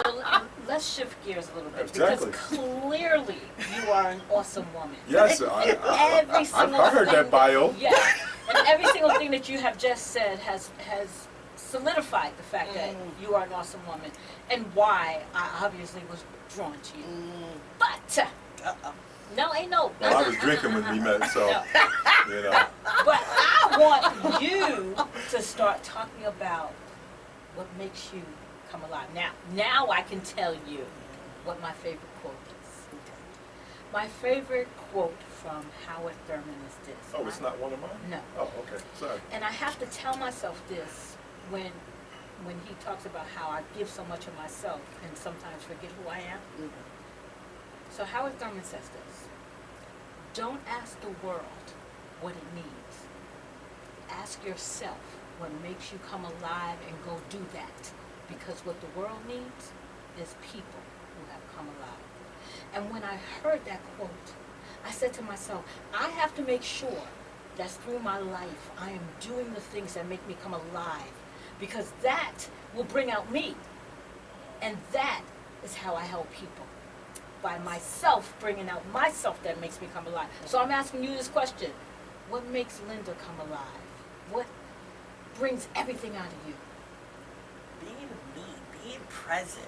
Well, let's shift gears a little bit Exactly. because clearly you are an awesome woman. Yes, Every single I heard thing that bio. Yeah, and every single thing that you have just said has solidified the fact that you are an awesome woman, and why I obviously was drawn to you. But no, ain't no. Well, I was drinking when we met, so No. you know. But I want you to start talking about what makes you come alive. Now I can tell you what my favorite quote is. My favorite quote from Howard Thurman is this. Oh, it's not one of mine? No. Oh, okay. Sorry. And I have to tell myself this when he talks about how I give so much of myself and sometimes forget who I am. So Howard Thurman says this: don't ask the world what it needs. Ask yourself what makes you come alive and go do that. Because what the world needs is people who have come alive. And when I heard that quote, I said to myself, I have to make sure that through my life I am doing the things that make me come alive. Because that will bring out me. And that is how I help people. By myself bringing out myself that makes me come alive. So I'm asking you this question: what makes Linda come alive? What brings everything out of you? Being me, being present.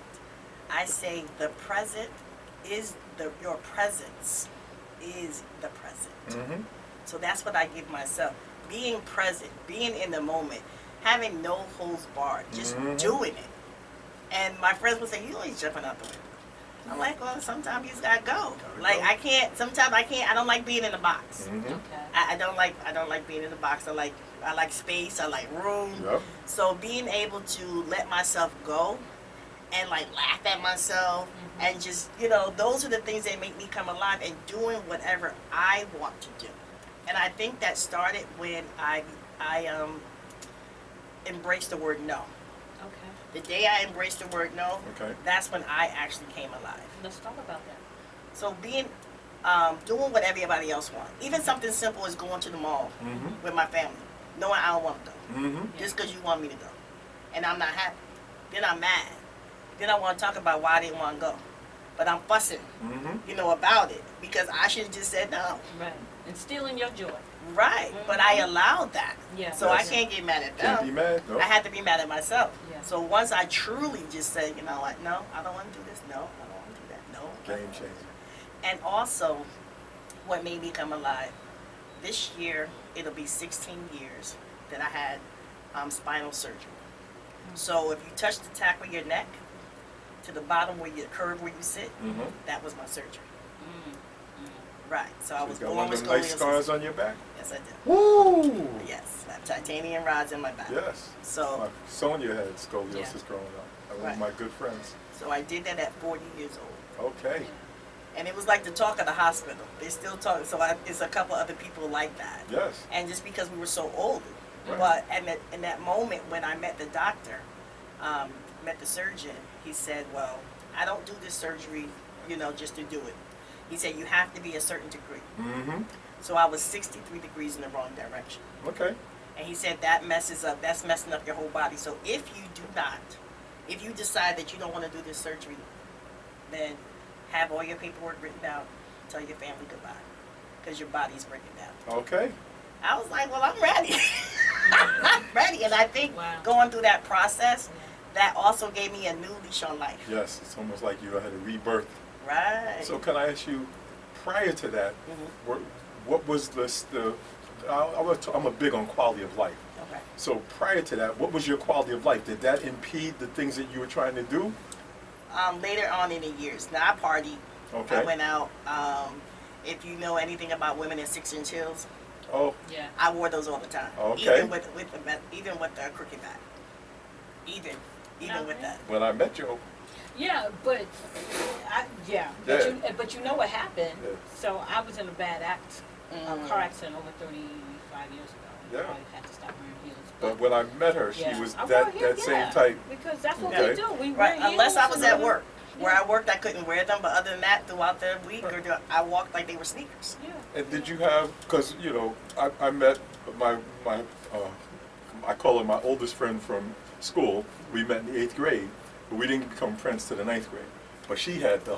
I say the present is your presence is the present. So that's what I give myself. Being present, being in the moment, having no holds barred, just doing it. And my friends would say, you always jumping out the window. I'm like, well, sometimes you just gotta go. Like I can't. Sometimes I can't. I don't like being in the box. Okay. I don't like being in the box. I like space. I like room. Yep. So being able to let myself go, and like laugh at myself, and just those are the things that make me come alive and doing whatever I want to do. And I think that started when I embraced the word no. Okay. The day I embraced the word no, Okay. that's when I actually came alive. Let's talk about that. So doing what everybody else wants. Even something simple as going to the mall with my family, knowing I don't want to go, just because you want me to go, and I'm not happy. Then I'm mad. Then I want to talk about why I didn't want to go, but I'm fussing, about it because I should have just said no. Right. And stealing your joy. Right. But I allowed that. Yeah. So I can't get mad at them. Can't be mad. No. I had to be mad at myself. Yeah. So once I truly just said, you know what, no, I don't want to do this. No, I don't want to do that. No. Game changer. And also, what made me come alive, this year, it'll be 16 years that I had spinal surgery. So if you touch the tack of your neck, to the bottom where you curve where you sit, that was my surgery. Right. So I was You got born one with of them nice scoliosis. scars on your back? Yes, I did. Woo! Yes, I have titanium rods in my back. Yes. So, My Sonia had scoliosis Yeah. growing up. One Right. of my good friends. so I did that at 40 years old. Okay. And it was like the talk of the hospital. They still talk. So it's a couple other people like that. Yes. And just because we were so old. Right. But in that moment when I met the doctor, met the surgeon, he said, well, I don't do this surgery, just to do it. He said, you have to be a certain degree. So I was 63 degrees in the wrong direction. Okay. And he said, that's messing up your whole body. So if you decide that you don't want to do this surgery, then have all your paperwork written down, tell your family goodbye, because your body's breaking down. Okay. I was like, well, I'm ready. I'm ready. And I think Wow. going through that process, that also gave me a new leash on life. Yes, it's almost like you had a rebirth. Right. So can I ask you, prior to that, what was I'm a big on quality of life. Okay. So prior to that, what was your quality of life? Did that impede the things that you were trying to do? Later on in the years. Now I partied. Okay. I went out. If you know anything about women in 6-inch heels, Oh, Yeah. I wore those all the time. Okay. Even with the crooked back. Even with that. when I met you, Yeah, but Yeah. But you know what happened? Yeah. So I was in a bad car accident over 35 years ago. Yeah. I had to stop wearing heels. but when I met her, she Yeah. was I that wore heels, same type. Because that's what Okay. we do. We Right. wear Unless I heels was and at work. Where Yeah. I worked, I couldn't wear them. But other than that, throughout the week, I walked like they were sneakers. Yeah. And did you have? Because I met my I call her my oldest friend from school. We met in the 8th grade, but we didn't become friends to the 9th grade. But she had the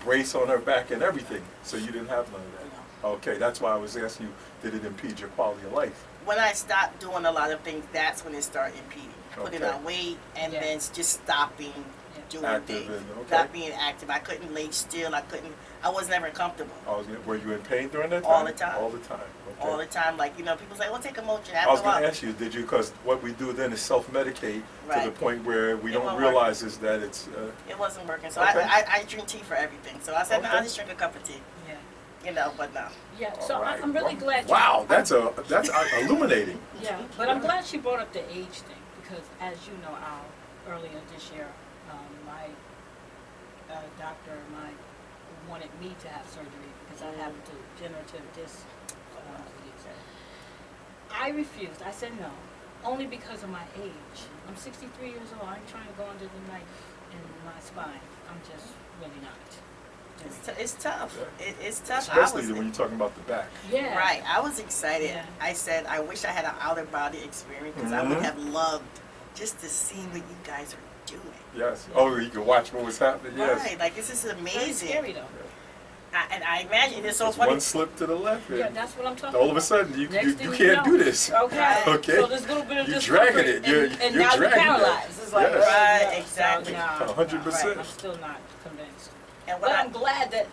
brace on her back and everything, so you didn't have none of that. No. Okay, that's why I was asking you, did it impede your quality of life? When I stopped doing a lot of things, that's when it started impeding. Putting Okay. on weight and Yeah. then just stopping doing Active things. and, okay. Not being active. I couldn't lay still. I was never comfortable. Were you in pain during that time? All the time. All the time. Okay. All the time. Like, people say, well, take a Motrin. I was going to ask you, did you, because what we do then is self-medicate to Right. the point where we It don't won't realize is that it's, It wasn't working. So Okay. I drink tea for everything. So I said, no, Okay. I'll just drink a cup of tea. Yeah. But no. Yeah, so all right. I'm really glad you. Wow, that's illuminating. Yeah, but I'm glad she brought up the age thing, because as you know, Al, earlier this year, my doctor wanted me to have surgery because I have degenerative disc disease. I refused. I said no, only because of my age. I'm 63 years old. I ain't trying to go under the knife in my spine. I'm just really not. It's tough. Yeah. It's tough. Especially when you're talking about the back. Yeah. Right. I was excited. Yeah. I said, I wish I had an outer body experience because I would Mhm. have loved just to see what you guys are doing. Yes. Oh, you can watch what was happening. Yes. Right. Like, this is Very amazing. scary though. And I imagine it's so Just funny. one slip to the left. Yeah, And that's what I'm talking all of a about. sudden, you Next thing can't know- do this. Okay. Okay. So this little bit of You're discomfort, dragging it. You're and now you're dragging it. paralyzed. It's like, Yes. Right, so, exactly. no, 100%. I'm still not convinced. And But what I'm glad that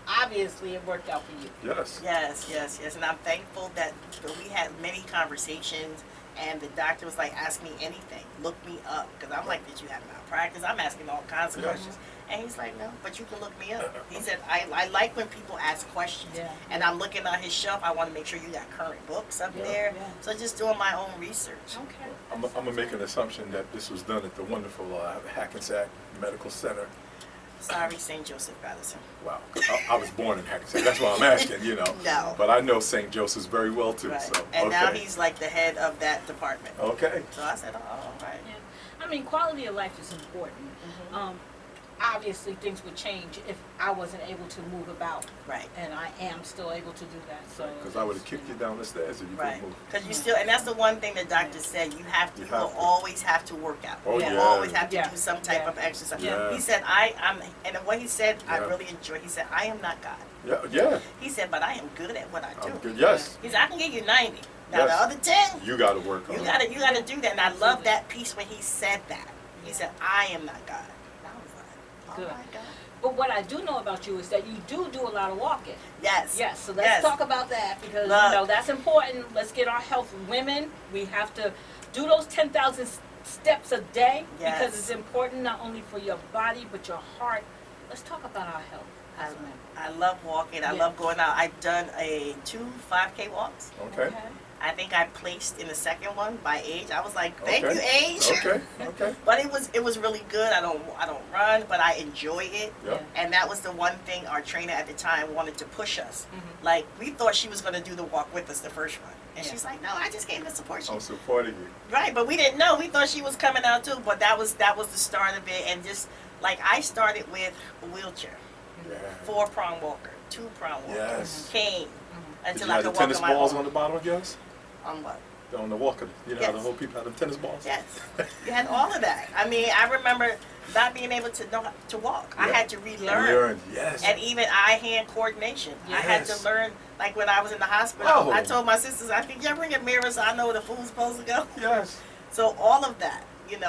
obviously it worked out for you. Yes. Yes. And I'm thankful that we had many conversations and the doctor was like, ask me anything. Look me up. Because I'm like, did you have malpractice? I'm asking all kinds of Yes. questions. And he's like, no, but you can look me up. He said, I like when people ask questions. Yeah. And I'm looking on his shelf. I want to make sure you got current books up Yeah, there. yeah. So just doing my own research. Okay. I'm going to make an assumption that this was done at the wonderful Hackensack Medical Center. Sorry, St. Joseph Patterson. Wow. I was born in Hackensack. That's why I'm asking, No. But I know St. Joseph's very well, too. Right. So, And now okay. he's like the head of that department. Okay. So I said, oh, all right. Yeah. I mean, quality of life is important. Mhm. Obviously, things would change if I wasn't able to move about, Right. and I am still able to do that. So. Because I would have kicked you down the stairs if you Right, couldn't move. because you still, and that's the one thing the doctor said, you will to. always have to work out. Oh, You yeah. always have to Yeah. do some type Yeah. of exercise. Yeah. He said, and what he said, I Yeah. really enjoyed. He said, I am not God. Yeah. He said, but I am good at what I do. I'm good. Yes. He said, I can give you 90. Now Yes. the other 10, You got to work on you it. gotta do that. And I love Absolutely. that piece when he said that. He said, I am not God. And I was like, Good. oh my God. But what I do know about you is that you do a lot of walking. Yes. Yes, so let's Yes. talk about that because Love. that's important. Let's get our health. Women, we have to do those 10,000 steps a day Yes. because it's important not only for your body but your heart. Let's talk about our health as women. I love walking. I Yeah. love going out. I've done 2 5K walks. Okay. I think I placed in the second one by age. I was like, thank you, Okay. age. Okay. But it was really good. I don't run, but I enjoy it. Yep. And that was the one thing our trainer at the time wanted to push us. Mhm. Like, we thought she was going to do the walk with us the first one. And Yeah. she's like, no, I just came to support you. I'm supporting you. Right, but we didn't know. We thought she was coming out too. But that was the start of it. And just, like, I started with a wheelchair. Yeah. 4-prong walker, 2-prong walker, Yes. cane, Did until you I have the could walk tennis on my balls own. on the bottom of yours? On what? On the walker. You know how the Yes. whole people have the tennis balls? Yes, you had all of that. I mean, I remember not being able to know how to walk. I Yeah. had to relearn. Learned, yes. And even eye-hand coordination. I had to Yes. learn, like when I was in the hospital, Oh. I told my sisters, I think, yeah, bring a mirror so I know where the food's supposed to go. Yes. So all of that,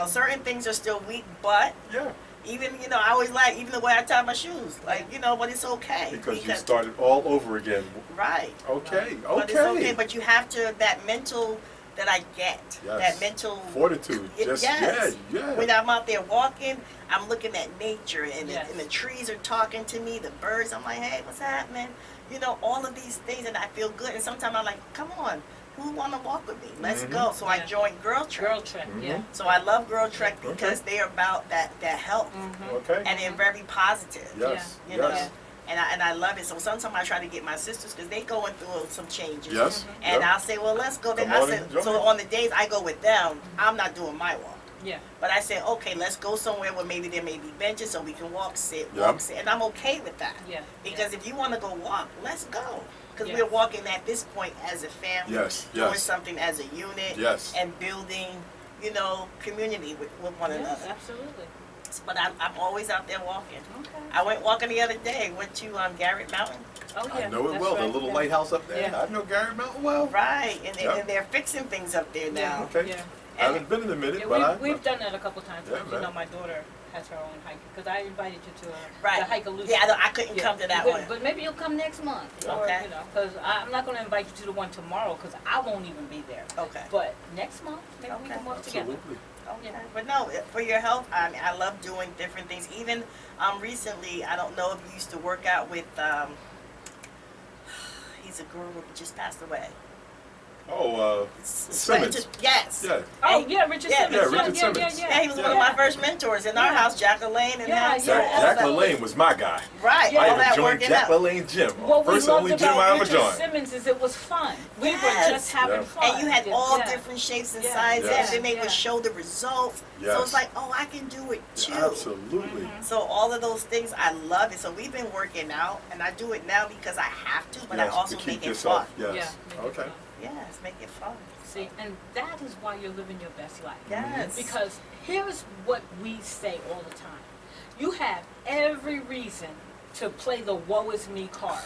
certain things are still weak, but Yeah. even, I always like, even the way I tie my shoes, like, but it's okay. Because you started all over again. Right. Okay. But it's okay, but you have to, that mental, that I get, Yes. that mental Fortitude. Just, yes. yeah. When I'm out there walking, I'm looking at nature and, Yes. and the trees are talking to me, the birds. I'm like, hey, what's happening? All of these things, and I feel good. And sometimes I'm like, come on, who want to walk with me? Let's Mhm. go. So I Yeah. joined Girl Trek. Girl Trek, yeah. Mhm. So I love Girl Trek Okay. because they're about that health, Mhm. Okay. and they're very positive. Yes. You know, Yes. and I love it. So sometimes I try to get my sisters because they going through some changes. Yes. And Yep. I'll say, well, let's go there. Come I on said, and join. so on the days I go with them, I'm not doing my walk. Yeah. But I said, okay, let's go somewhere where maybe there may be benches so we can walk, sit, Yeah. walk, sit. And I'm okay with that. Yeah. Because if you want to go walk, let's go. Because Yes. we're walking at this point as a family, Yes, doing yes. something as a unit, Yes. and building, community with one Yes, another. absolutely. but I'm always out there walking. Okay. I went walking the other day. Went to Garrett Mountain. Oh, yeah. I know it that's well, right, the little yeah. lighthouse up there. Yeah. I know Gary Mountain well. Right, and, Yeah. and they're fixing things up there now. Okay. Yeah. I haven't been in a minute, Yeah, but we've done that a couple times. Yeah, Because, man. my daughter has her own hike. Because I invited you to Right. the hike-a-lucia. Yeah, I couldn't come to that but, one. But maybe you'll come next month. Or, Okay. Because I'm not going to invite you to the one tomorrow because I won't even be there. Okay. But next month, maybe we Okay. can work together. absolutely. Okay. But no, for your health, I mean, I love doing different things. Even recently, I don't know if you used to work out with, he's a guru who just passed away. Oh, Simmons. Yes. Yeah. Oh, And- yeah, Richard yeah, Simmons. yeah, Richard Simmons. Yeah, he was one of Yeah. my first mentors in our Yeah. house, Karoline, and Yeah, him. yeah. So all Jack that- LaLanne was my guy. Right, Yeah. I all even that joined working Jack out. LaLanne gym. What we First and only loved gym I about ever Richard joined. Simmons is it was fun. We were Yes. just having Yeah. fun. And you had all Yeah. different shapes and Yeah. sizes, Yes. and then they Yeah. would show the results. So Yes. it's like, oh, I can do it too. Absolutely. Mm-hmm. So all of those things, I love it. So we've been working out, and I do it now because I have to, but Yes, I also to keep make it yourself. fun. Yes. Yeah, make it Okay. fun. Yes, make it fun. See, and that is why you're living your best life. Yes. Because here's what we say all the time. You have every reason to play the woe is me card,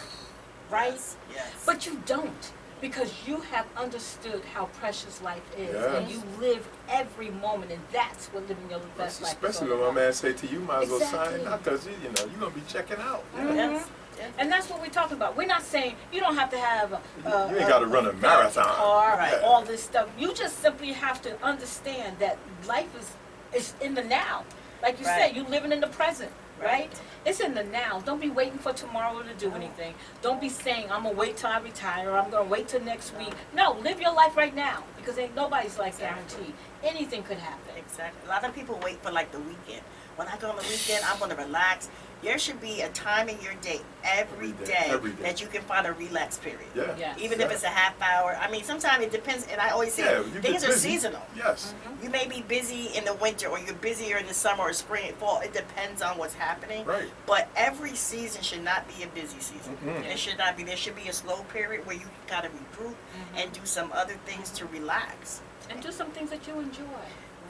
right? Yes. Yes. But you don't, because you have understood how precious life is, and Yes. you live every moment, and that's what living your best life is Especially all when my about. man say to you, might as well Exactly. sign up because you're gonna be checking out. Mhm. Yes. Yes. And that's what we're talking about. We're not saying you don't have to have You ain't gotta run a marathon. car, Right. all this stuff. You just simply have to understand that life is in the now. Like you Right. said, you're living in the present, right? Right. It's in the now. Don't be waiting for tomorrow to do anything. Don't be saying, I'm going to wait till I retire, or I'm going to wait till next week. No, live your life right now, because ain't nobody's life guaranteed. Anything could happen. Exactly. A lot of people wait for like the weekend. When I go on the weekend, I'm gonna relax. There should be a time in your day, every day, that you can find a relax period. Yeah. Yeah. Even Yeah. if it's a half hour. I mean, sometimes it depends, and I always say Yeah, you get things are busy. seasonal. Yes. You may be busy in the winter, or you're busier in the summer or spring and fall. It depends on what's happening. Right. But every season should not be a busy season. Mhm. It should not be. There should be a slow period where you gotta regroup and do some other things to relax. And do some things that you enjoy.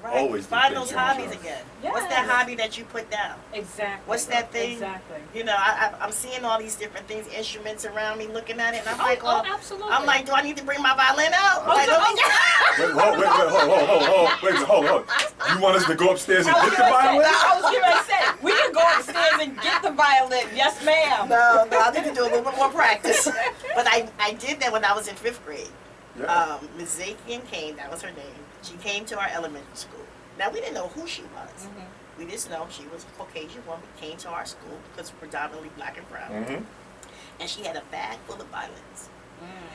Right. Always do Find things those you hobbies enjoy. again. Yes. What's that hobby that you put down? Exactly. What's that thing? Exactly. You know, I'm seeing all these different things, instruments around me, looking at it, and I'm Oh, like, well, absolutely. I'm like, do I need to bring my violin out? Oh, Like, so- let me- Hold. You want us to go upstairs and I was get the getting ready violin? to say- I was getting ready to say, we can go upstairs and get the violin. Yes, ma'am. No, I need to do a little bit more practice. But I did that when I was in 5th grade. Yeah. Ms. Zakian came, that was her name. She came to our elementary school. Now, we didn't know who she was. We just know she was a Caucasian woman, came to our school because we're predominantly black and brown. Mm-hmm. And she had a bag full of violins.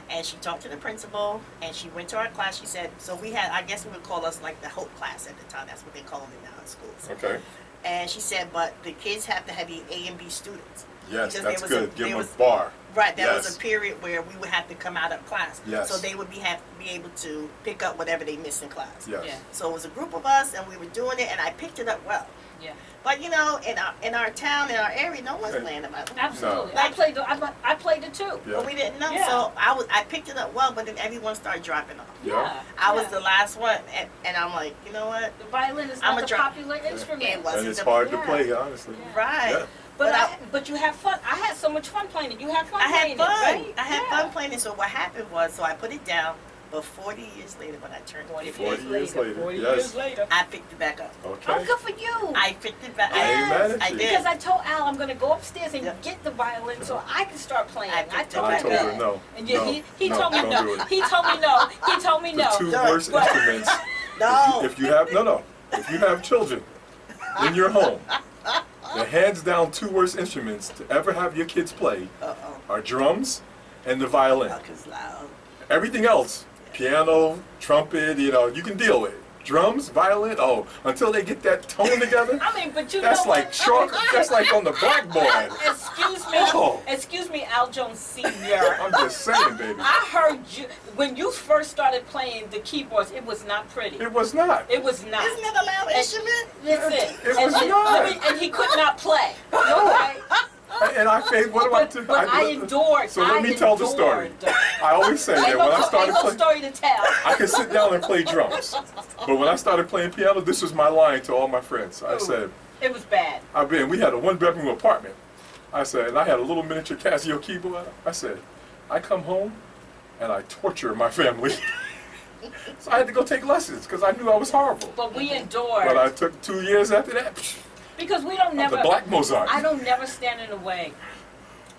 And she talked to the principal, and she went to our class. She said, so we had, I guess we would call us like the Hope class at the time. That's what they call them now in schools. Okay. And she said, but the kids have to be A and B students. Yes, Because that's there was good. a- Give there them a was- bar. Right, there was Yes. a period where we would have to come out of class. Yes. So they would be able to pick up whatever they missed in class. Yes. Yeah. So it was a group of us, and we were doing it, and I picked it up well. Yeah. But you know, in our town, in our area, no one's playing the violin. Absolutely. No. I played it too. Yeah. But we didn't know, Yeah. so I picked it up well, but then everyone started dropping off. Yeah. I was Yeah. the last one, and I'm like, you know what? The violin is I'm not a the drop- popular instrument. It wasn't And it's the- hard to yeah. play, honestly. Yeah. Right. Yeah. But you have fun. I had so much fun playing it. You had fun I had playing fun. it, right? I had Yeah. fun playing it. So what happened was, so I put it down, but 40 years later, when I turned 40 50, 40 years later. 40 Yes. years later. I picked it back up. Okay. Oh, good for you. I picked it back. I ain't mad at I you. did. Because I told Al I'm going to go upstairs and Yeah. get the violin so I can start playing. I I picked told it I him told back her that. no. And No. he No, told me don't no. do it. He told me no. He told me The no. two Do it. worst But- instruments. No. If you have if you have children in your home, the hands down two worst instruments to ever have your kids play Uh-oh. are drums and the violin. Fuck is loud. Everything else, piano, trumpet, you can deal with. Drums, violin, until they get that tone together, I mean, but you that's know like what? chalk, that's like on the blackboard. Oh. Excuse me, Al Jones Sr. I'm just saying, baby. I heard you when you first started playing the keyboards. It was not pretty. It was not. It was not. Isn't that a loud instrument? Listen, It was not. and he could not play. Okay? And I faced, what do I do? But I endured. So let me tell the story. endured. I always say that Ain't when I no started playing, story to tell. I could sit down and play drums. But when I started playing piano, this was my line to all my friends. I Ooh. said, It was bad. We had a 1-bedroom apartment. I said, and I had a little miniature Casio keyboard. I said, I come home and I torture my family. So I had to go take lessons because I knew I was horrible. But we endured. But I took 2 years after that. Because we don't never. The Black Mozart. I don't never stand in the way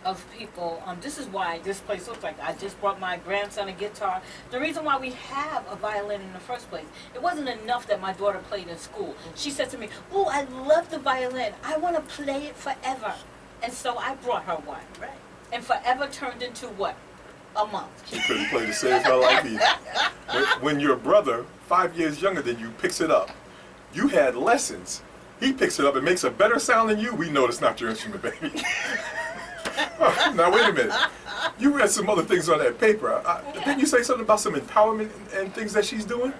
of people. This is why this place looks like. I just brought my grandson a guitar. The reason why we have a violin in the first place, it wasn't enough that my daughter played in school. She said to me, "Oh, I love the violin. I want to play it forever." And so I brought her one. Right. And forever turned into what? A month. She couldn't play to save her life either. When your brother, 5 years younger than you, picks it up, you had lessons. He picks it up and makes a better sound than you. We know it's not your instrument, baby. Now wait a minute. You read some other things on that paper. Didn't you say something about some empowerment and things that she's doing?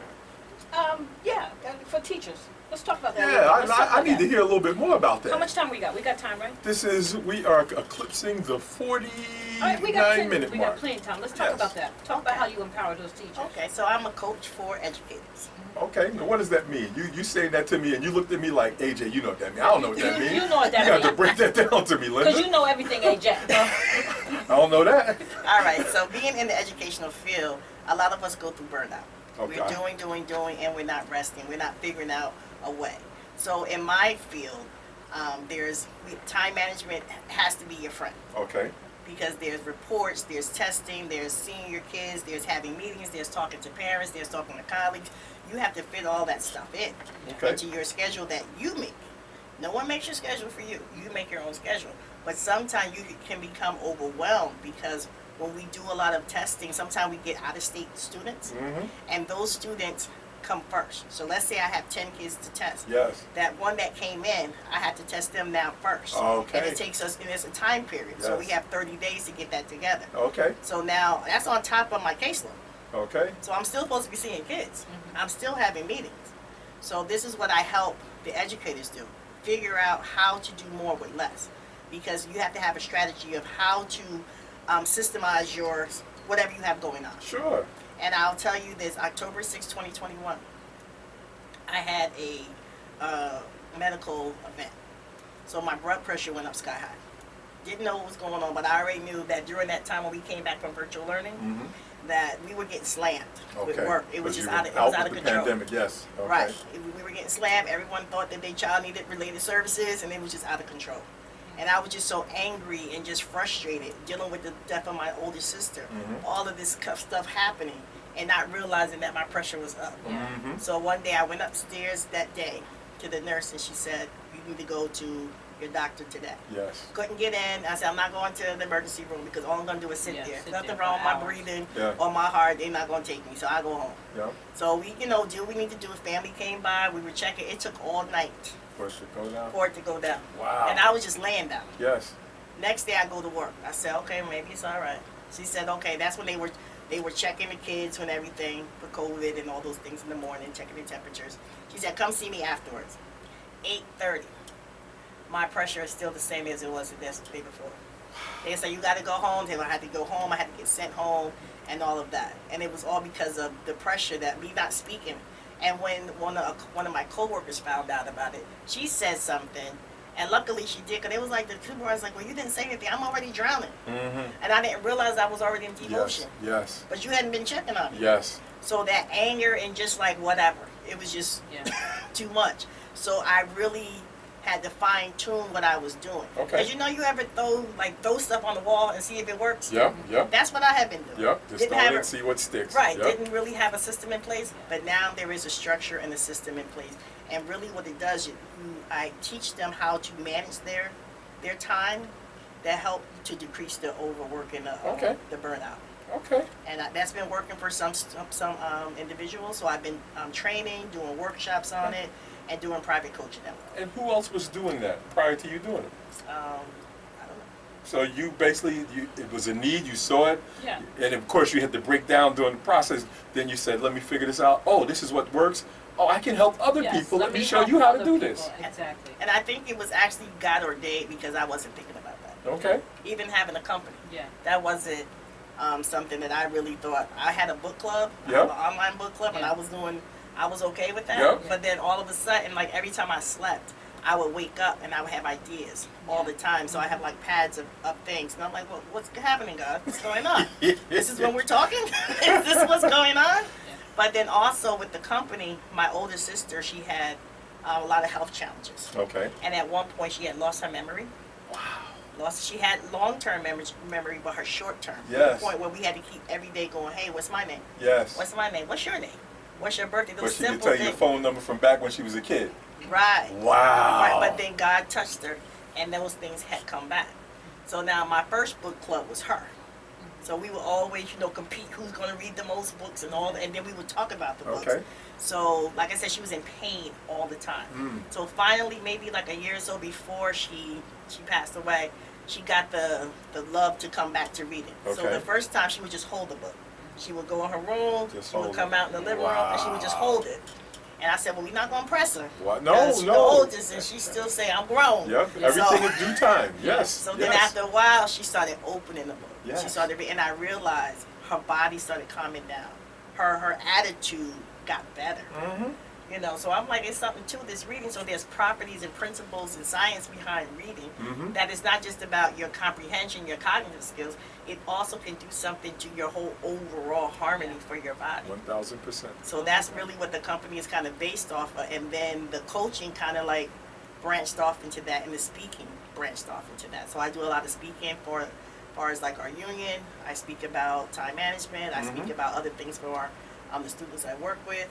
Yeah, for teachers. Let's talk about that. Yeah, I need to hear a little bit more about that. How much time we got? We got time, right? We are eclipsing the 49-minute We got mark. plenty of time. Let's talk about that. Talk about how you empower those teachers. Okay, so I'm a coach for educators. Okay, now what does that mean? You saying that to me and you looked at me like, AJ, you know what that means. I don't know what that means. You know what that means. means. You got to break that down to me, Linda. Because you know everything, AJ. I don't know that. All right, so being in the educational field, a lot of us go through burnout. Okay. We're doing, and we're not resting. We're not figuring out a way. So in my field, time management has to be your friend. Okay. Because there's reports, there's testing, there's seeing your kids, there's having meetings, there's talking to parents, there's talking to colleagues. You have to fit all that stuff into your schedule that you make. No one makes your schedule for you. You make your own schedule. But sometimes you can become overwhelmed because when we do a lot of testing, sometimes we get out-of-state students, and those students come first. So let's say I have 10 kids to test. Yes. That one that came in, I had to test them now first. Okay. And it takes us, and it's a time period. Yes. So we have 30 days to get that together. Okay. So now that's on top of my caseload. Okay. So I'm still supposed to be seeing kids. I'm still having meetings. So this is what I help the educators do. Figure out how to do more with less. Because you have to have a strategy of how to systemize your whatever you have going on. Sure. And I'll tell you this, October 6, 2021, I had a medical event. So my blood pressure went up sky high. Didn't know what was going on, but I already knew that during that time when we came back from virtual learning, that we were getting slammed with work. It was just out of control. Pandemic, yes. Okay. Right. We were getting slammed. Everyone thought that their child needed related services, and it was just out of control. And I was just so angry and just frustrated dealing with the death of my older sister. All of this stuff happening and not realizing that my pressure was up. So one day I went upstairs that day to the nurse and she said, "You need to go to your doctor today." Yes. Couldn't get in. I said, "I'm not going to the emergency room because all I'm going to do is sit there. Nothing there wrong with for my hours. breathing Yeah. or my heart. They're not going to take me. So I go home." Yeah. So we, do what we need to do. Family came by. We were checking. It took all night For it to go down. for it to go down. Wow. And I was just laying down. Yes. Next day I go to work. I said, "Okay, maybe it's all right." She said, "Okay." That's when they were checking the kids and everything for COVID and all those things in the morning, checking their temperatures. She said, "Come see me afterwards." 8:30. My pressure is still the same as it was the day before. They said, "You got to go home." I had to go home. I had to get sent home and all of that. And it was all because of the pressure that me not speaking. And when one of my coworkers found out about it, she said something. And luckily she did, because it was like the supervisor's like, "Well, you didn't say anything. I'm already drowning." And I didn't realize I was already in deep ocean. Yes. But you hadn't been checking on me. Yes. So that anger and just like whatever, it was just too much. So I really had to fine tune what I was doing. Okay. Because you ever throw stuff on the wall and see if it works? Yep. Yep. That's what I had been doing. Yep. Just throw it and see what sticks. Right. Yep. Didn't really have a system in place, but now there is a structure and a system in place. And really what it does, I teach them how to manage their time that help to decrease the overwork and the burnout. Okay. And that's been working for some individuals. So I've been training, doing workshops on it, and doing private coaching now. And who else was doing that prior to you doing it? I don't know. So you basically, it was a need, you saw it, Yeah. and of course you had to break down during the process. Then you said, "Let me figure this out. Oh, this is what works. Oh, I can help other people. Let me show help you how to other do people. this." Exactly. And I think it was actually God ordained because I wasn't thinking about that. Okay. Even having a company. Yeah. That wasn't something that I really thought. I had a book club, I Yep. have an online book club, and Yeah. I was okay with that. Yep. But then all of a sudden, like every time I slept, I would wake up and I would have ideas all the time. So I have like pads of things. And I'm like, well, what's happening, God? What's going on? This is when we're talking? Is this what's going on? But then also with the company, my older sister, she had a lot of health challenges. Okay. And at one point she had lost her memory. Wow. She had long-term memory, but her short-term. Yes. To the point where we had to keep every day going, hey, what's my name? Yes. What's my name? What's your name? What's your birthday? But Those she could simple tell you your things. phone number from back when she was a kid. Right. Wow. Right, but then God touched her, and those things had come back. So now my first book club was her. So we would always, compete who's going to read the most books and all that, and then we would talk about the books. Okay. So, like I said, she was in pain all the time. So finally, maybe like a year or so before she passed away, she got the love to come back to reading. So Okay. the first time she would just hold the book. She would go in her room, Just she would hold come it. out in the living room, and she would just hold it. And I said, well, we're not going to press her. What? No, 'Cause she's the no. oldest, and she still say, I'm grown. Yep. Yeah. Everything So- in due time. Yes. So then yes. after a while, she started opening the book. Yes. She started, and I realized her body started calming down. Her attitude got better. Mm-hmm. So I'm like, it's something to this reading. So there's properties and principles and science behind reading. Mhm. That is not just about your comprehension, your cognitive skills. It also can do something to your whole overall harmony for your body. 1,000%. So that's really what the company is kind of based off of. And then the coaching kind of like branched off into that, and the speaking branched off into that. So I do a lot of speaking for as far as like our union. I speak about time management. I speak about other things for the students I work with.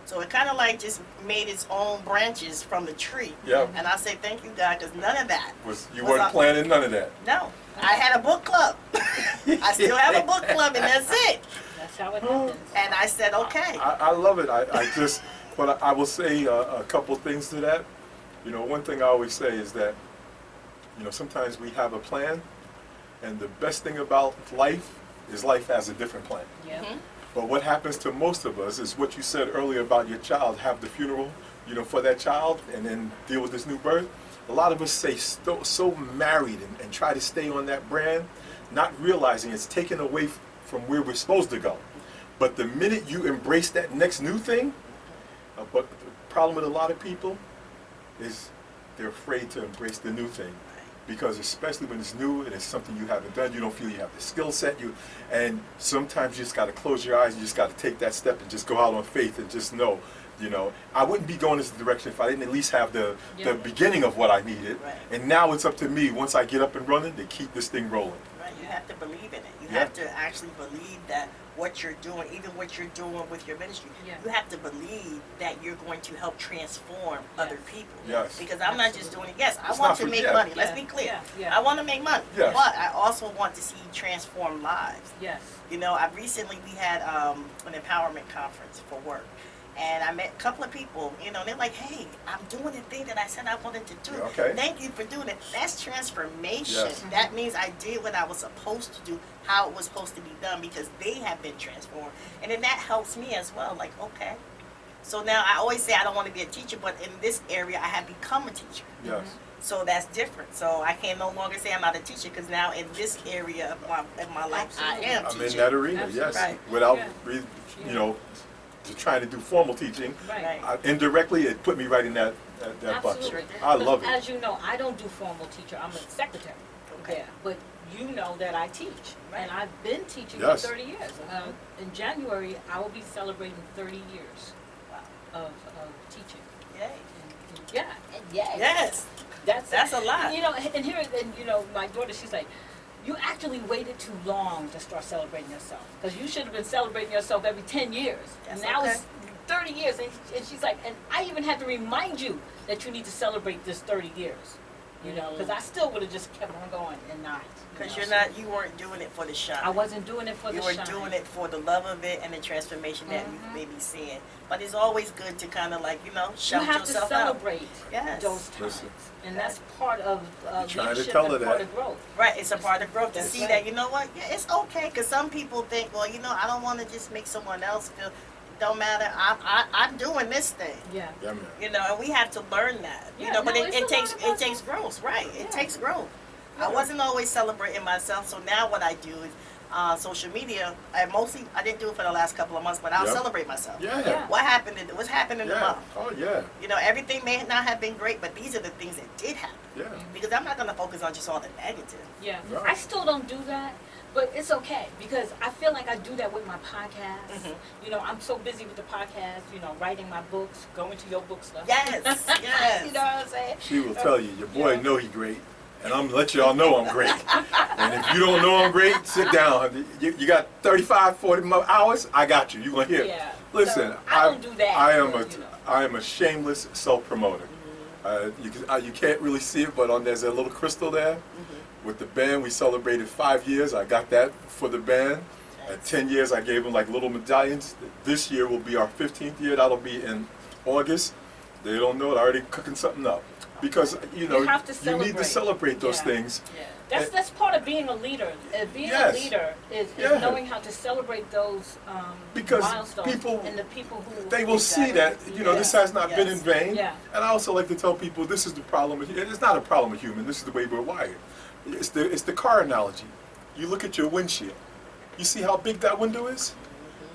So it kind of like just made its own branches from the tree. Yeah. And I say thank you, God, because none of that. You was weren't on- planning none of that. No. I had a book club. I still have a book club, and that's it. That's how it happens. And I said, okay. I love it. I just, but I will say a couple things to that. One thing I always say is that, sometimes we have a plan, and the best thing about life is life has a different plan. Yeah. But what happens to most of us is what you said earlier about your child, have the funeral, for that child, and then deal with this new birth. A lot of us say so married and try to stay on that brand, not realizing it's taken away from where we're supposed to go. But the minute you embrace that next new thing, but the problem with a lot of people is they're afraid to embrace the new thing. Because especially when it's new and it's something you haven't done, you don't feel you have the skill set. And sometimes you just got to close your eyes. You just got to take that step and just go out on faith and just know, I wouldn't be going this direction if I didn't at least have the beginning of what I needed. Right. And now it's up to me, once I get up and running, to keep this thing rolling. Right, you have to believe in it. You Yeah. have to actually believe that what you're doing, even what you're doing with your ministry, Yeah. you have to believe that you're going to help transform other people. Yes. Because I'm not just doing it. Yes, I It's want not to for- make yeah. money. Let's Yeah. be clear. Yeah. Yeah. I want to make money. Yes. But I also want to see transform lives. Yes. We had an empowerment conference for work. And I met a couple of people, they're like, hey, I'm doing the thing that I said I wanted to do. Okay. Thank you for doing it. That's transformation. Yes. That means I did what I was supposed to do, how it was supposed to be done, because they have been transformed. And then that helps me as well. Like, okay. So now I always say I don't want to be a teacher, but in this area I have become a teacher. Yes. So that's different. So I can no longer say I'm not a teacher, because now in this area of my life, I am I'm teaching. in that arena, Absolutely. yes. Right. Without, Yeah. trying to do formal teaching. Right. Indirectly, it put me right in that bucket. Absolutely. I love it. As you know, I don't do formal teacher. I'm a secretary. Okay. Yeah. But you know that I teach. And I've been teaching Yes. for 30 years. In January, I will be celebrating 30 years Wow. of teaching. Yay. Yeah. Yeah. Yes. That's a lot. My daughter, she's like, you actually waited too long to start celebrating yourself. Because you should have been celebrating yourself every 10 years. That's And now okay. it's 30 years. And she's like, and I even had to remind you that you need to celebrate this 30 years. Because I still would have just kept on going and not. Because so you weren't doing it for the shine. I wasn't doing it for the You were shine. doing it for the love of it and the transformation that you may be seeing. But it's always good to kind of You shout have to yourself celebrate Yes. those times. Listen. And that's part of You're trying to leadership tell and her part that. of growth. out. Right, it's a part of growth to That's see right. that, you know what, yeah, it's okay. Because some people think, well, I don't want to just make someone else feel, don't matter, I'm doing this thing. Yeah. Yeah, man. And we have to learn that. Yeah, But no, it it's a takes lot of growth, right? Yeah. It takes growth. Yeah. I wasn't always celebrating myself, so now what I do is social media. I didn't do it for the last couple of months, but I'll Yep. celebrate myself. Yeah. What's happened in the Yeah. month? Oh yeah. You know, everything may not have been great, but these are the things that did happen. Yeah. Because I'm not going to focus on just all the negative. Yeah, Right. I still don't do that, but it's okay because I feel like I do that with my podcast. Mhm. You know, I'm so busy with the podcast, you know, writing my books, going to your book stuff. Yes, yes. You know what I'm saying? She will tell you, your boy Yeah. know he great, and I'm gonna let y'all know I'm great. And if you don't know I'm great, sit down. You got 35, 40 more hours, I got you. You gonna hear. Yeah. Listen, So, I don't do that, I am but, you know. I am a shameless self-promoter. You can't really see it, but there's a little crystal there. With the band, we celebrated 5 years. I got that for the band. At 10 years, I gave them like little medallions. This year will be our 15th year. That'll be in August. They don't know it. I'm already cooking something up. Because, you know, You have to you need to celebrate those Yeah. things. Yeah. That's part of being a leader. Being Yes. a leader is Yeah. knowing how to celebrate those Because milestones people- and the people who They will see that, you know, this has not been in vain. Yeah. And I also like to tell people this is the problem with, it's not a problem with human, this is the way we're wired. It's the car analogy. You look at your windshield. You see how big that window is?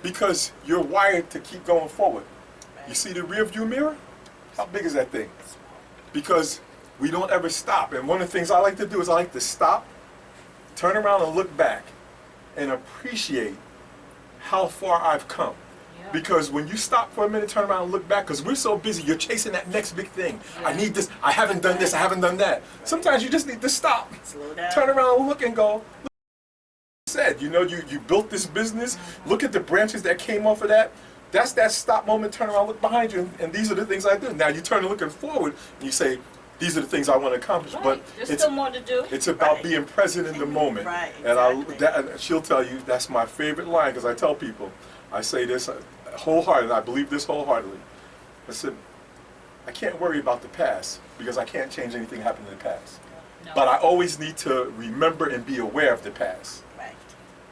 Because you're wired to keep going forward. You see the rear view mirror? How big is that thing? Because we don't ever stop. And one of the things I like to do is I like to stop, turn around and look back and appreciate how far I've come. Yeah. Because when you stop for a minute, turn around and look back, because we're so busy, you're chasing that next big thing. I Yeah. need this, I haven't done this, I haven't done that. Sometimes you just need to stop, Slow down. turn around and look and go, said, you know, you built this business, look at the branches that came off of that. That's that stop moment, turn around, look behind you, and these are the things I do. Now you turn and looking forward, and you say, these are the things I want to accomplish. Right. But There's it's still more to do. it's about Right. being present in the moment. Right, And exactly. she'll tell you that's my favorite line, because I tell people, I say this wholeheartedly, I believe this wholeheartedly. I said, I can't worry about the past because I can't change anything that happened in the past. No. But I always need to remember and be aware of the past. Right.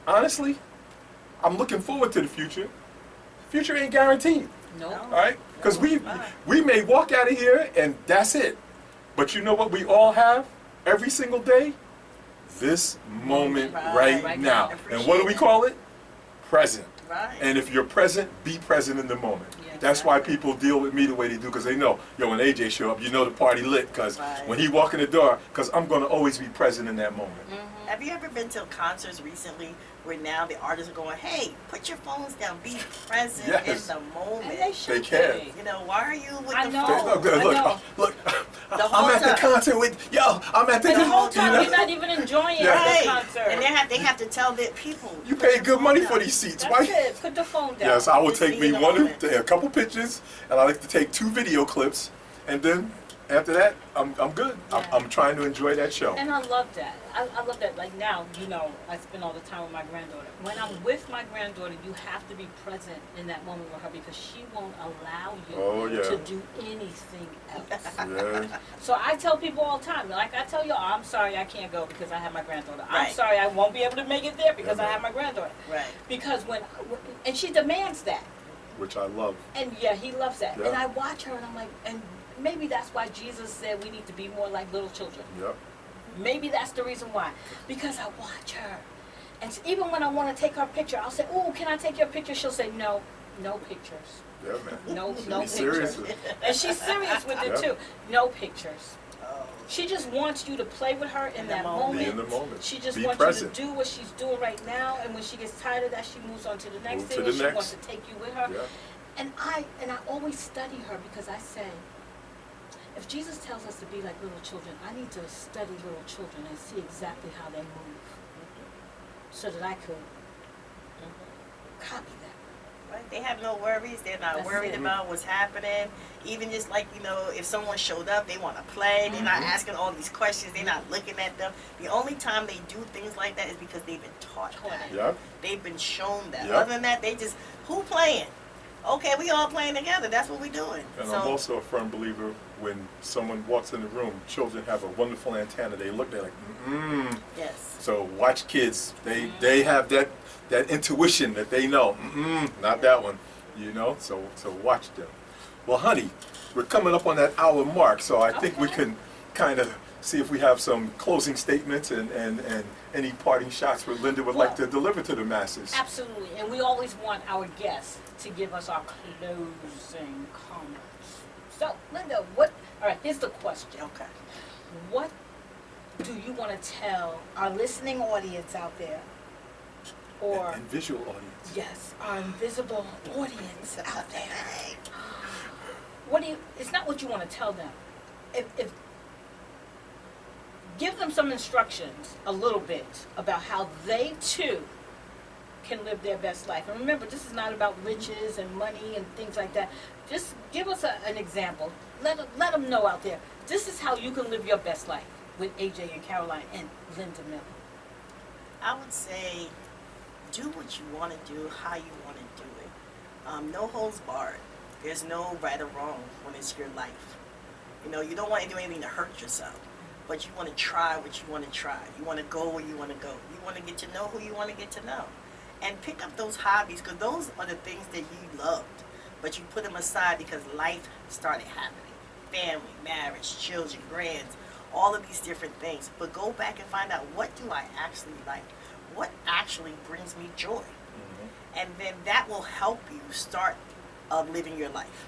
Honestly, I'm looking forward to the future. Future ain't guaranteed, Nope. No. all right? Because No, it's not. we may walk out of here and that's it. But you know what we all have every single day? This moment Right. right now. Appreciate And what do we it. call it? Present. Right. And if you're present, be present in the moment. Yeah, That's why exactly. people deal with me the way they do, because they know, yo, when AJ show up, you know the party lit, because Right. when he walk in the door, because I'm going to always be present in that moment. Have you ever been to concerts recently where now the artists are going, hey, put your phones down, be present Yes. in the moment. And they should can. be. You know, why are you with I the know. phone? Look, I know. look, The whole I'm at the time. concert with, yo, I'm at the, And the whole you time know? you're not even enjoying Yeah. the Right. concert. And they have to tell their people. You put paid your good phone money down. for these seats. That's Why? it. Put the phone down. Yes, I will Just take be me in the one, moment. a couple pictures, and I like to take 2 video clips, and then after that, I'm good. Yeah. I'm trying to enjoy that show. And I love that. I love that. Like now, you know, I spend all the time with my granddaughter. When I'm with my granddaughter, you have to be present in that moment with her because she won't allow you Oh, yeah. to do anything else. Yeah. So I tell people all the time, like I tell y'all, I'm sorry I can't go because I have my granddaughter. I'm Right. sorry I won't be able to make it there because Yeah, I man. have my granddaughter. Right. Because and she demands that. Which I love. And yeah, he loves that. Yeah. And I watch her and I'm like, and maybe that's why Jesus said we need to be more like little children. Yep. Maybe that's the reason why. Because I watch her. And even when I want to take her picture, I'll say, "Oh, can I take your picture?" She'll say, "No, no pictures. Yeah, man. No, She no be serious pictures." with it. And she's serious with it Yeah. too. No pictures. Oh. She just wants you to play with her in In the that moment. moment. Be in the moment. She just Be wants present. you to do what she's doing right now, and when she gets tired of that, she moves on to the next Move thing, to and the she next. wants to take you with her. Yeah. And I always study her because I say, if Jesus tells us to be like little children, I need to study little children and see exactly how they move, so that I could copy that. Right. They have no worries. They're not That's worried it. about what's happening. Even just like, you know, if someone showed up, they want to play. They're not asking all these questions. They're not looking at them. The only time they do things like that is because they've been taught that. Yeah. They've been shown that. Yep. Other than that, they just, who playing? Okay, we all playing together. That's what we doing. And So, I'm also a firm believer when someone walks in the room, children have a wonderful antenna. They look, they're like, yes. So watch kids. They have that intuition that they know. Not that one. You know. So watch them. Well, honey, we're coming up on that hour mark, so I think we Okay. can kind of see if we have some closing statements and any parting shots where Linda would like to deliver to the masses. Absolutely, and we always want our guests to give us our closing comments. So, Linda, all right, here's the question. Okay. What do you want to tell our listening audience out there? Or, And visual audience. yes, our invisible audience out there. It's not what you want to tell them. If give them some instructions, a little bit, about how they too can live their best life. And remember, this is not about riches and money and things like that. Just give us an example. Let them know out there, this is how you can live your best life with AJ and Karoline and Linda Miller. I would say, do what you want to do, how you want to do it. No holds barred. There's no right or wrong when it's your life. You know, you don't want to do anything to hurt yourself, but you want to try what you want to try. You want to go where you want to go. You want to get to know who you want to get to know. And pick up those hobbies, because those are the things that you loved, but you put them aside because life started happening. Family, marriage, children, grands, all of these different things. But go back and find out, what do I actually like? What actually brings me joy? Mm-hmm. And then that will help you start living your life.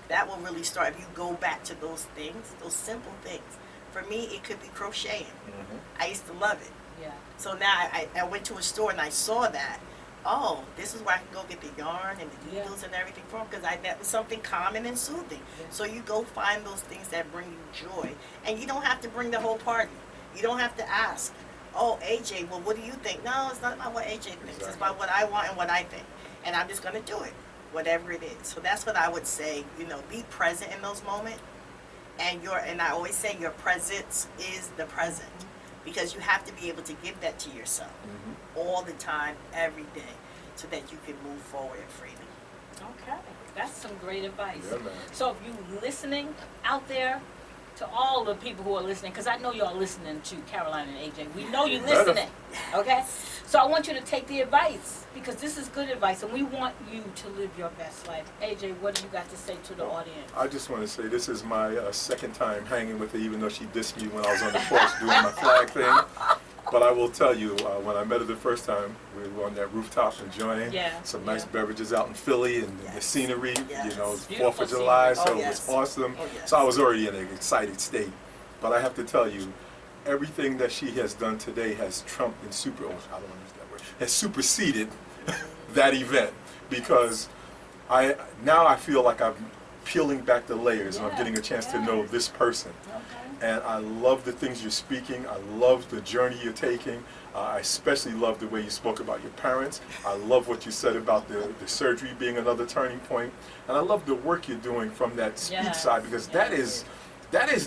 That will really start, if you go back to those things, those simple things. For me, it could be crocheting. Mm-hmm. I used to love it. Yeah. So now I went to a store and I saw that. Oh, this is where I can go get the yarn and the needles and everything from, because that was something common and soothing. Yeah. So you go find those things that bring you joy, and you don't have to bring the whole party. You don't have to ask, oh, AJ, well, what do you think? No, it's not about what AJ thinks. Exactly. It's about what I want and what I think, and I'm just going to do it, whatever it is. So that's what I would say. You know, be present in those moments, and I always say your presence is the present. Because you have to be able to give that to yourself all the time, every day, so that you can move forward freely. Okay, that's some great advice. Yeah, man. So if you listening out there, to all the people who are listening, because I know you are listening to Karoline and AJ. We know you're listening, okay? So I want you to take the advice, because this is good advice, and we want you to live your best life. AJ, what do you got to say to the audience? I just want to say this is my second time hanging with her, even though she dissed me when I was on the porch doing my flag thing. But I will tell you, when I met her the first time, we were on that rooftop enjoying some nice beverages out in Philly, and the scenery, you know, 4th of July, so it was awesome. So I was already in an excited state. But I have to tell you, everything that she has done today has trumped and has superseded that event, because now I feel like I'm peeling back the layers and I'm getting a chance to know this person. And I love the things you're speaking. I love the journey you're taking. I especially love the way you spoke about your parents. I love what you said about the surgery being another turning point. And I love the work you're doing from that speech side, because that is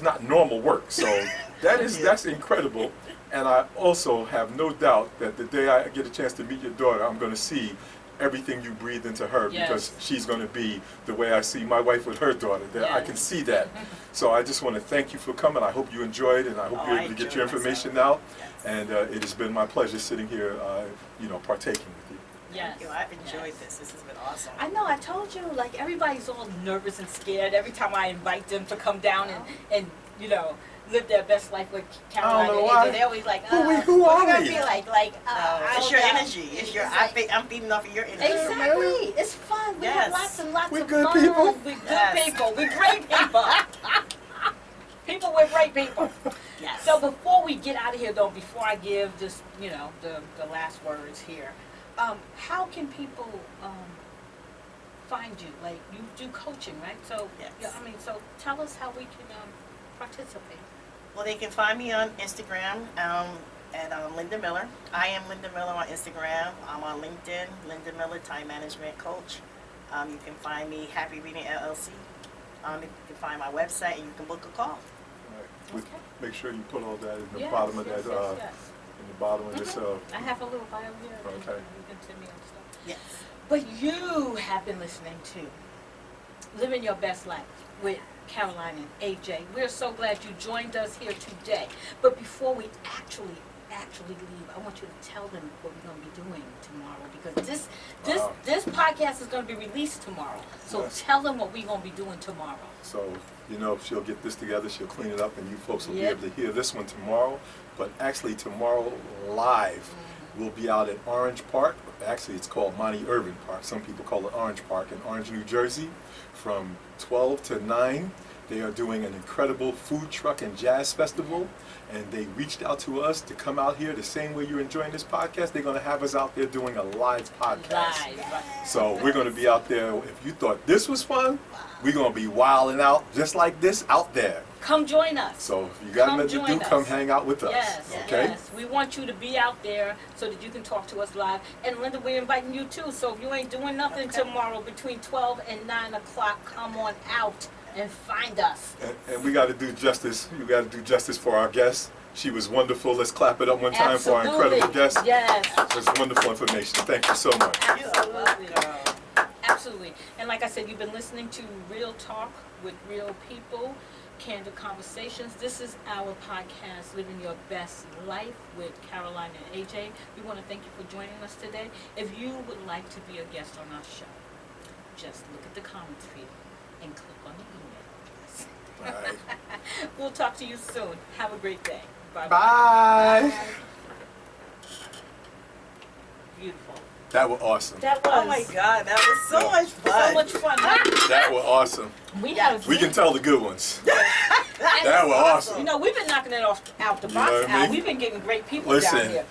not normal work. So that's incredible. And I also have no doubt that the day I get a chance to meet your daughter, I'm going to see everything you breathe into her, because she's going to be the way I see my wife with her daughter. I can see that. So I just want to thank you for coming. I hope you enjoyed, and I hope you're able to get your information out. And it has been my pleasure sitting here, partaking with you. Thank you. I've enjoyed this. This has been awesome. I know. I told you, like, everybody's all nervous and scared every time I invite them to come down and live their best life with Karoline and AJ. They're always like, who are we? Be like, it's your energy. It's your. I'm feeding off of your energy. Exactly. It's fun. We have lots and lots of good fun. people. We're good people. We're great people. We're great people. Yes. So before we get out of here, though, before I give just the last words here, how can people find you? Like, you do coaching, right? So so tell us how we can participate. Well, they can find me on Instagram at Linda Miller. I am Linda Miller on Instagram. I'm on LinkedIn, Linda Miller, Time Management Coach. You can find me, Happy Reading LLC. You can find my website, and you can book a call. Right. Make sure you put all that in the bottom of that. In the bottom of this. I have a little bio here. Okay. You can send me on stuff. Yes. But you have been listening to Living Your Best Life with Karoline and AJ. We're so glad you joined us here today. But before we actually actually leave, I want you to tell them what we're going to be doing tomorrow, because Wow. this podcast is going to be released tomorrow. So Yes. tell them what we're going to be doing tomorrow. So, she'll get this together, she'll clean it up, and you folks will Yep. be able to hear this one tomorrow. But actually, tomorrow live, we'll be out at Orange Park. Actually, it's called Monty Irvin Park. Some people call it Orange Park in Orange, New Jersey, from 12 to 9. They are doing an incredible food truck and jazz festival, and they reached out to us to come out here the same way you're enjoying this podcast. They're going to have us out there doing a live podcast. Live. So we're going to be out there. If you thought this was fun, we're going to be wilding out just like this out there. Come join us. So if you got Come nothing to join do, us. come hang out with us. Yes, Okay? yes. We want you to be out there so that you can talk to us live. And Linda, we're inviting you too. So if you ain't doing nothing tomorrow between 12 and 9 o'clock, come on out and find us. And we got to do justice. We got to do justice for our guest. She was wonderful. Let's clap it up one time for our incredible guest. Yes. It was wonderful information. Thank you so much. Absolutely. Absolutely. And like I said, you've been listening to Real Talk with Real People, Candid Conversations. This is our podcast, Living Your Best Life with Karoline and AJ. We want to thank you for joining us today. If you would like to be a guest on our show, just look at the comments feed and click on the email. All right. We'll talk to you soon. Have a great day. Bye-bye. Bye. Beautiful. That was awesome. That was Oh my God, that was so much fun. so much fun. Huh? That was awesome. We have We can tell the good ones. That was awesome. You know, we've been knocking it out the You box know what I out. mean? We've been getting great people down Listen, here.